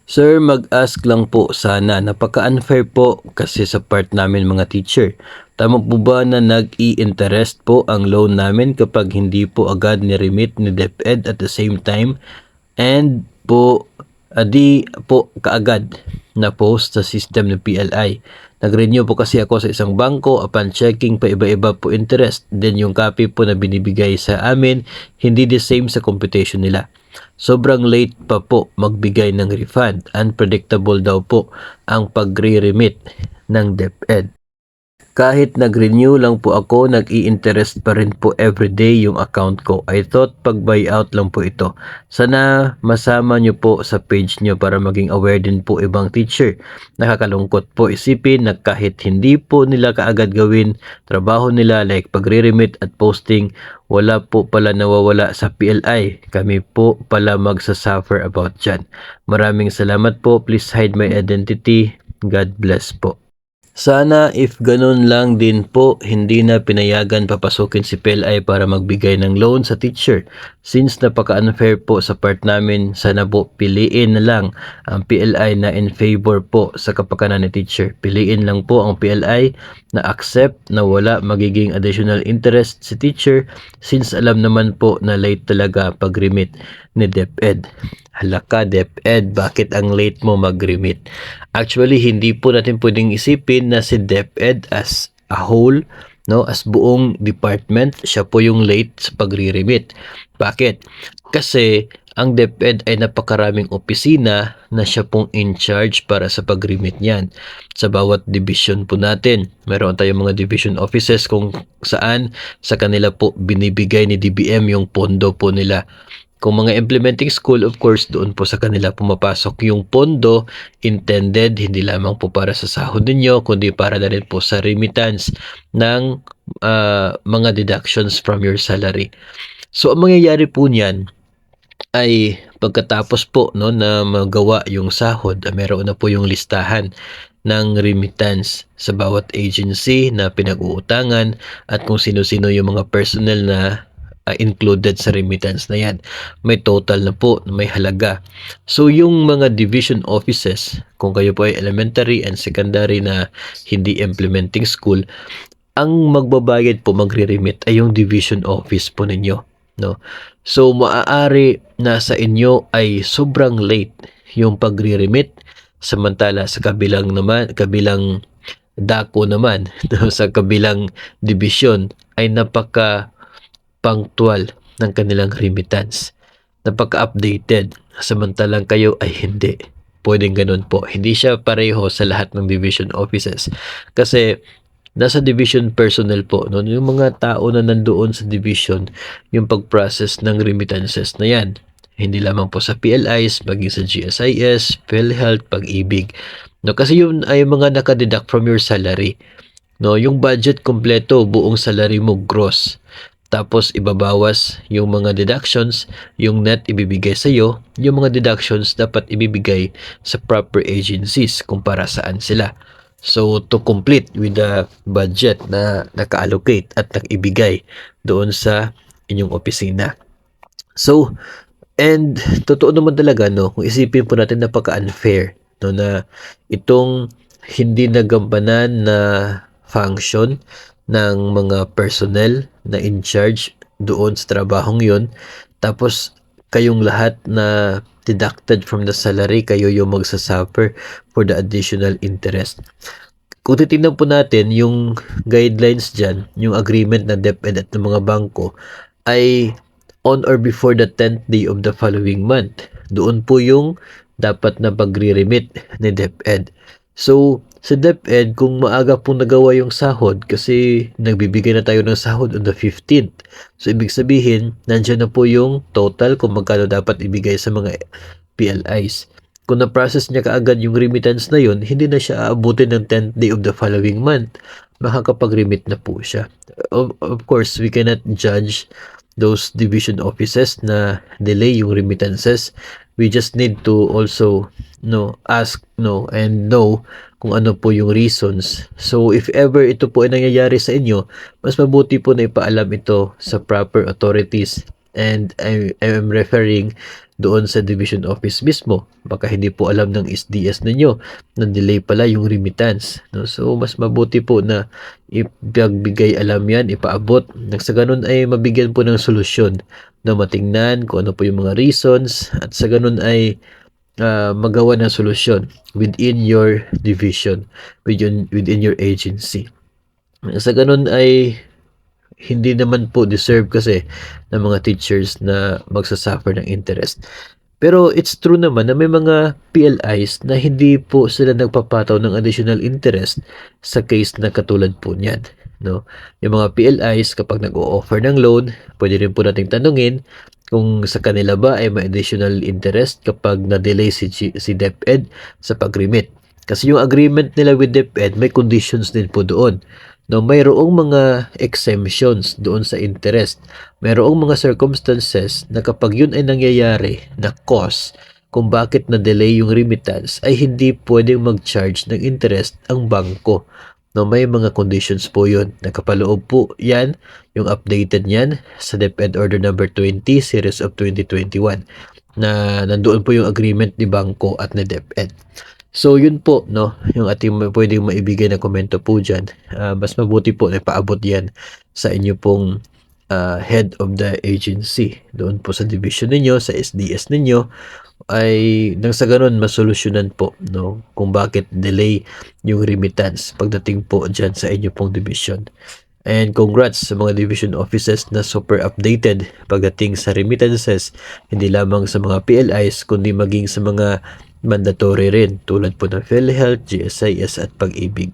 Sir, mag-ask lang po sana. Napaka-unfair po kasi sa part namin mga teacher. Tama po ba na nag-i-interest po ang loan namin kapag hindi po agad ni-remit ni DepEd at the same time? And po, di po kaagad na post sa system ng PLI. Nag-renew po kasi ako sa isang bangko, upon checking pa iba-iba po interest. Then yung copy po na binibigay sa amin, hindi the same sa computation nila. Sobrang late pa po magbigay ng refund. Unpredictable daw po ang pagre-remit ng DepEd. Kahit nag-renew lang po ako, nag-i-interest pa rin po everyday yung account ko. I thought pag buyout lang po ito. Sana masama nyo po sa page nyo para maging aware din po ibang teacher. Nakakalungkot po isipin na kahit hindi po nila kaagad gawin trabaho nila like pagre-remit at posting, wala po pala nawawala sa PLI. Kami po pala magsasuffer about dyan. Maraming salamat po. Please hide my identity. God bless po. Sana if ganun lang din po, hindi na pinayagan papasukin si PLI para magbigay ng loan sa teacher. Since napaka-unfair po sa part namin, sana po piliin na lang ang PLI na in favor po sa kapakanan ni teacher. Piliin lang po ang PLI na accept na wala magiging additional interest si teacher since alam naman po na late talaga pag-remit ni DepEd. Hala ka DepEd, bakit ang late mo mag-remit? Actually, hindi po natin pwedeng isipin na si DepEd as a whole, no, as buong department, siya po yung late sa pagre-remit. Bakit? Kasi ang DepEd ay napakaraming opisina na siya pong in charge para sa pag-remit niyan. Sa bawat division po natin, meron tayong mga division offices kung saan sa kanila po binibigay ni DBM yung pondo po nila. Kung mga implementing school, of course, doon po sa kanila pumapasok yung pondo intended hindi lamang po para sa sahod ninyo, kundi para na rin po sa remittance ng mga deductions from your salary. So, ang mangyayari po niyan ay pagkatapos po no, na magawa yung sahod, meron na po yung listahan ng remittance sa bawat agency na pinag-uutangan at kung sino-sino yung mga personnel na included sa remittance na yan. May total na po, may halaga. So yung mga division offices, kung kayo po ay elementary and secondary na hindi implementing school, ang magbabayad po magre-remit ay yung division office po ninyo. No? So maaari na sa inyo ay sobrang late yung pagre-remit, samantala sa kabilang dako naman no, sa kabilang division ay napaka punctual ng kanilang remittance. Napaka-updated. Samantalang kayo ay hindi. Pwedeng ganun po. Hindi siya pareho sa lahat ng division offices. Kasi nasa division personnel po, no? Yung mga tao na nandoon sa division, yung pag-process ng remittances na yan. Hindi lamang po sa PLIs, maging sa GSIS, PhilHealth, Pag-ibig. No, kasi yun ay mga nakadeduct from your salary. No, yung budget kompleto, buong salary mo gross. Tapos ibabawas yung mga deductions, yung net ibibigay sa iyo, yung mga deductions dapat ibibigay sa proper agencies kung para saan sila. So to complete with the budget na naka-allocate at nakibigay doon sa inyong opisina. So, and totoo naman talaga no, kung isipin po natin napaka-unfair no na itong hindi nagampanan na function ng mga personnel na in charge doon sa trabahong yon. Tapos kayong lahat na deducted from the salary, kayo yung magsasuffer for the additional interest. Kung titignan po natin yung guidelines dyan, yung agreement na DepEd at ng mga bangko ay on or before the 10th day of the following month. Doon po yung dapat na pagre-remit ni DepEd. So, sa DepEd, kung maaga pong nagawa yung sahod, kasi nagbibigay na tayo ng sahod on the 15th. So, ibig sabihin, nandyan na po yung total kung magkano dapat ibigay sa mga PLIs. Kung na-process niya kaagad yung remittance na yun, hindi na siya aabutin ng 10th day of the following month. Makakapag-remit na po siya. Of course, we cannot judge those division offices na delay yung remittances. We just need to also ask and know kung ano po yung reasons. So if ever ito po ay nangyayari sa inyo, mas mabuti po na ipaalam ito sa proper authorities, and I am referring doon sa division office mismo. Baka hindi po alam ng SDS ninyo na delay pala yung remittance, no? So mas mabuti po na ipagbigay alam yan, ipaabot, nang sa ganun ay mabigyan po ng solusyon na matingnan kung ano po yung mga reasons, at sa ganun ay magawa ng solusyon within your division, within your agency. Sa ganun ay hindi naman po deserve kasi ng mga teachers na magsasuffer ng interest. Pero it's true naman na may mga PLIs na hindi po sila nagpapataw ng additional interest sa case na katulad po niyan, no? Yung mga PLIs kapag nag-o-offer ng loan, pwede rin po nating tanungin kung sa kanila ba ay may additional interest kapag na-delay si DepEd sa pag-remit. Kasi yung agreement nila with DepEd may conditions din po doon. No, mayroong mga exemptions doon sa interest. Mayroong mga circumstances na kapag yun ay nangyayari na cause kung bakit na-delay yung remittance, ay hindi pwedeng mag-charge ng interest ang bangko. No, may mga conditions po yun. Nakapaloob po yan, yung updated niyan sa DepEd Order number 20 series of 2021 na nandoon po yung agreement ni bangko at ni DepEd. So yun po, no, yung ating pwedeng maibigay na komento po dyan. Mas mabuti po na ipaabot yan sa inyo pong head of the agency. Doon po sa division ninyo, sa SDS ninyo, ay nang sa ganun masolusyonan po, no, kung bakit delay yung remittance pagdating po dyan sa inyo pong division. And congrats sa mga division offices na super updated pagdating sa remittances, hindi lamang sa mga PLIs kundi maging sa mga mandatory rin tulad po ng PhilHealth, GSIS at Pag-ibig.